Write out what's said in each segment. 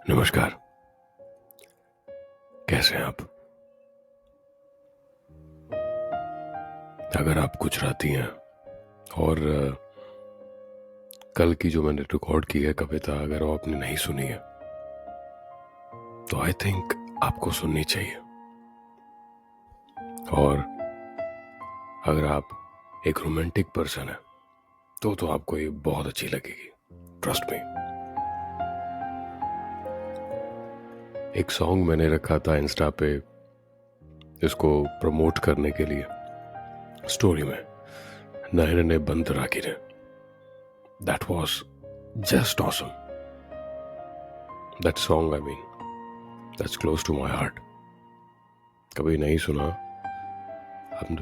नमस्कार। कैसे हैं आप? अगर आप गुजराती हैं और कल की जो मैंने रिकॉर्ड की है कविता, अगर वो आपने नहीं सुनी है तो आई थिंक आपको सुननी चाहिए। और अगर आप एक रोमांटिक पर्सन है तो आपको ये बहुत अच्छी लगेगी, ट्रस्ट मी। एक सॉन्ग मैंने रखा था इंस्टा पे इसको प्रमोट करने के लिए, स्टोरी में नयने बंद राखी ने। That was just awesome. That song, I mean, that's close to my heart. कभी नहीं सुना, हम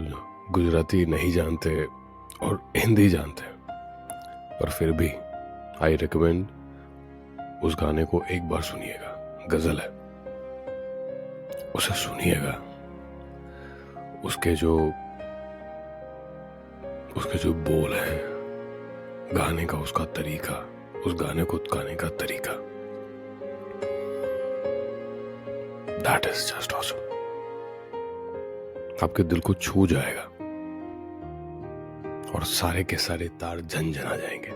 गुजराती नहीं जानते और हिंदी जानते हैं, पर फिर भी आई रिकमेंड उस गाने को एक बार सुनिएगा। गजल है, उसे सुनिएगा। उसके जो बोल हैं, गाने का उसका तरीका, उस गाने को गाने का तरीका, दैट इज जस्ट ऑसम। आपके दिल को छू जाएगा और सारे के सारे तार झनझना जाएंगे,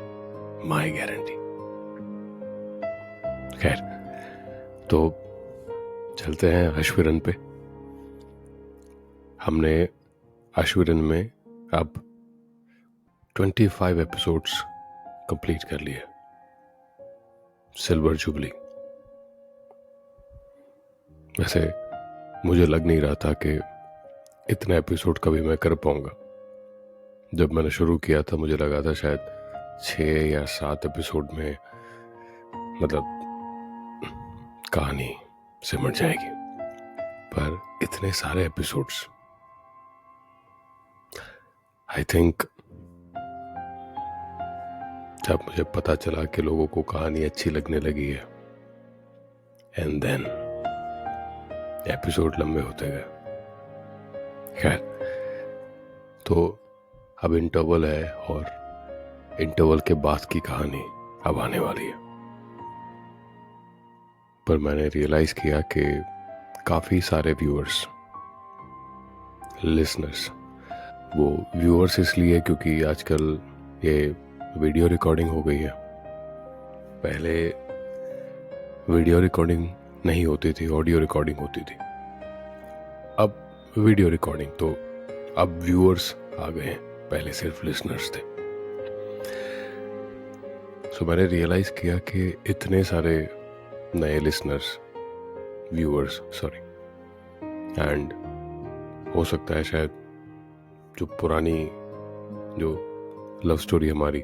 माय गारंटी। खैर, तो चलते हैं अश्विरन पे। हमने अश्विरन में अब 25 एपिसोड्स कंप्लीट कर लिए। Silver jubilee. वैसे मुझे लग नहीं रहा था कि इतने एपिसोड कभी मैं कर पाऊंगा। जब मैंने शुरू किया था मुझे लगा था शायद 6 या 7 एपिसोड में मतलब कहानी सिमट जाएगी, पर इतने सारे एपिसोड्स, आई थिंक जब मुझे पता चला कि लोगों को कहानी अच्छी लगने लगी है, एंड देन एपिसोड लंबे होते गए। खैर, तो अब इंटरवल है और इंटरवल के बाद की कहानी अब आने वाली है। पर मैंने रियलाइज किया कि काफी सारे व्यूअर्स, लिसनर्स, वो व्यूअर्स इसलिए क्योंकि आजकल ये वीडियो रिकॉर्डिंग हो गई है। पहले वीडियो रिकॉर्डिंग नहीं होती थी, ऑडियो रिकॉर्डिंग होती थी। अब वीडियो रिकॉर्डिंग, तो अब व्यूअर्स आ गए हैं, पहले सिर्फ लिसनर्स थे। सो मैंने रियलाइज किया कि इतने सारे नए लिसनर्स, व्यूअर्स सॉरी, एंड हो सकता है शायद जो पुरानी जो लव स्टोरी हमारी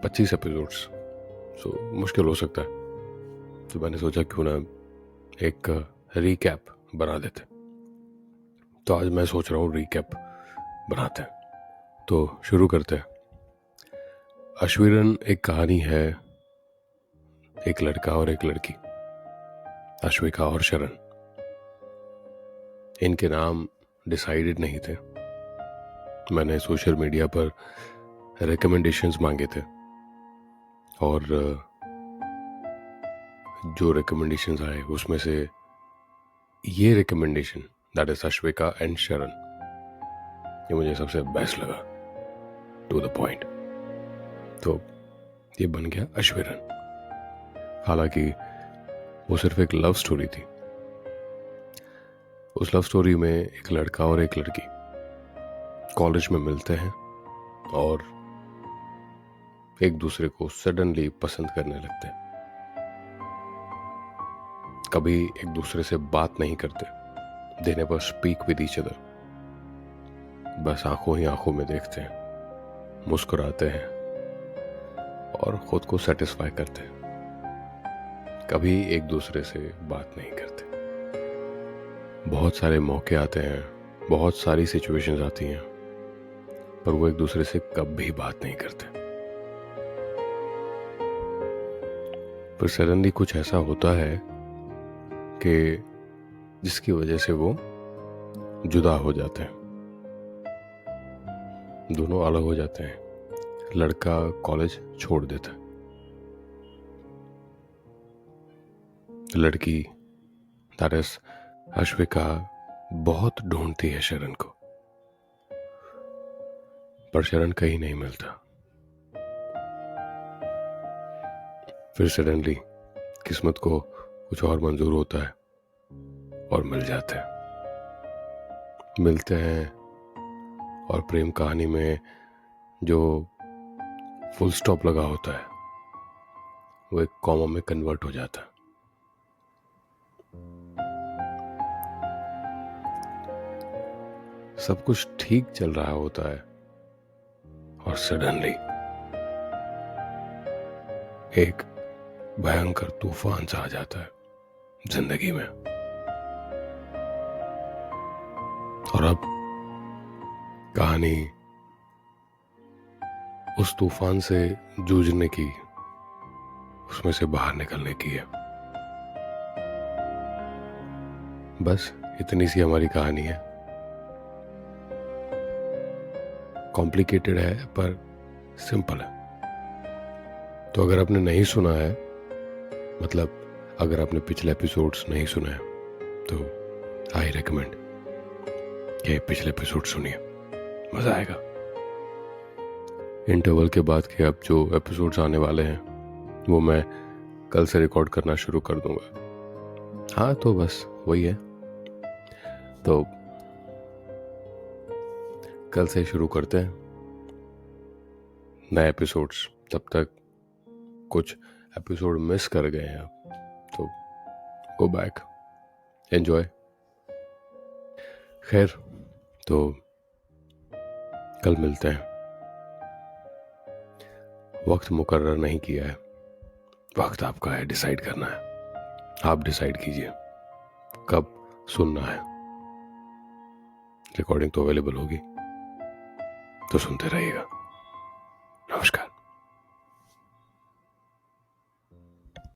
25 एपिसोड्स, सो मुश्किल हो सकता है। तो मैंने सोचा क्यों ना एक रिकैप बना देते। तो आज मैं सोच रहा हूँ रिकैप बनाते हैं। तो शुरू करते हैं। अश्विरन एक कहानी है, एक लड़का और एक लड़की, अश्विका और शरण। इनके नाम डिसाइडेड नहीं थे। मैंने सोशल मीडिया पर रिकमेंडेशंस मांगे थे और जो रिकमेंडेशंस आए उसमें से ये recommendation, that is Ashwika and शरण, ये मुझे सबसे बेस्ट लगा, टू द पॉइंट। तो ये बन गया अश्विरन। हालांकि वो सिर्फ एक लव स्टोरी थी। उस लव स्टोरी में एक लड़का और एक लड़की कॉलेज में मिलते हैं और एक दूसरे को सडनली पसंद करने लगते हैं। कभी एक दूसरे से बात नहीं करते, they never speak with each other. बस आंखों ही आंखों में देखते हैं, मुस्कुराते हैं और खुद को सेटिस्फाई करते हैं। कभी एक दूसरे से बात नहीं करते। बहुत सारे मौके आते हैं, बहुत सारी सिचुएशंस आती हैं, पर वो एक दूसरे से कभी बात नहीं करते। पर सडनली कुछ ऐसा होता है कि जिसकी वजह से वो जुदा हो जाते हैं, दोनों अलग हो जाते हैं। लड़का कॉलेज छोड़ देता है लड़की दैट इज अश्विका बहुत ढूंढती है शरण को, पर शरण कहीं नहीं मिलता। फिर सडनली किस्मत को कुछ और मंजूर होता है और मिल जाते हैं, मिलते हैं। और प्रेम कहानी में जो फुल स्टॉप लगा होता है वो एक कॉमा में कन्वर्ट हो जाता है। सब कुछ ठीक चल रहा होता है और सडनली एक भयंकर तूफान सा आ जाता है जिंदगी में। और अब कहानी उस तूफान से जूझने की, उसमें से बाहर निकलने की है। बस इतनी सी हमारी कहानी है। कॉम्प्लिकेटेड है पर सिंपल है। तो अगर आपने नहीं सुना है, मतलब अगर आपने पिछले एपिसोड्स नहीं सुने हैं, तो आई रेकमेंड कि पिछले एपिसोड सुनिए, मजा आएगा। इंटरवल के बाद के अब जो एपिसोड्स आने वाले हैं वो मैं कल से रिकॉर्ड करना शुरू कर दूंगा। हाँ, तो बस वही है। तो कल से शुरू करते हैं नए एपिसोड्स। तब तक कुछ एपिसोड मिस कर गए हैं आप, तो गो बैक, एंजॉय। खैर, तो कल मिलते हैं। वक्त मुकर्रर नहीं किया है, वक्त आपका है, डिसाइड करना है। आप डिसाइड कीजिए कब सुनना है। रिकॉर्डिंग तो अवेलेबल होगी, तो सुनते रहिएगा। नमस्कार।